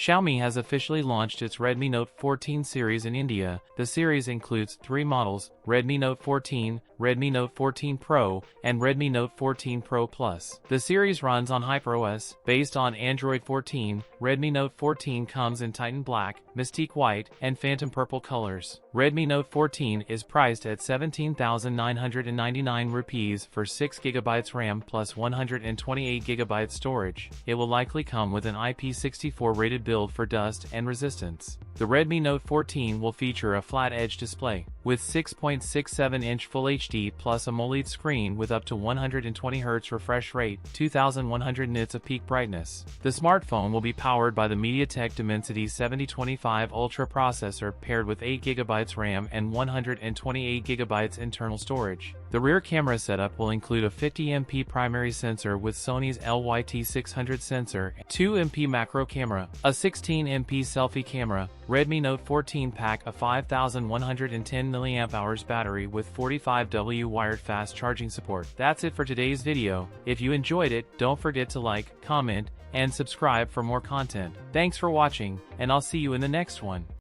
Xiaomi has officially launched its Redmi Note 14 series in India. The series includes 3 models: Redmi Note 14, Redmi Note 14 Pro, and Redmi Note 14 Pro Plus. The series runs on HyperOS, based on Android 14. Redmi Note 14 comes in Titan Black, Mystique White, and Phantom Purple colors. Redmi Note 14 is priced at 17,999 rupees for 6GB RAM plus 128GB storage. It will likely come with an IP64 rated build for dust and resistance. The Redmi Note 14 will feature a flat-edge display with 6.67-inch Full HD plus AMOLED screen with up to 120Hz refresh rate, 2100 nits of peak brightness. The smartphone will be powered by the MediaTek Dimensity 7025 Ultra processor paired with 8GB RAM and 128GB internal storage. The rear camera setup will include a 50MP primary sensor with Sony's LYT600 sensor, 2MP macro camera, a 16MP selfie camera. Redmi Note 14 pack a 5110 mAh battery with 45W wired fast charging support. That's it for today's video. If you enjoyed it, don't forget to like, comment, and subscribe for more content. Thanks for watching, and I'll see you in the next one.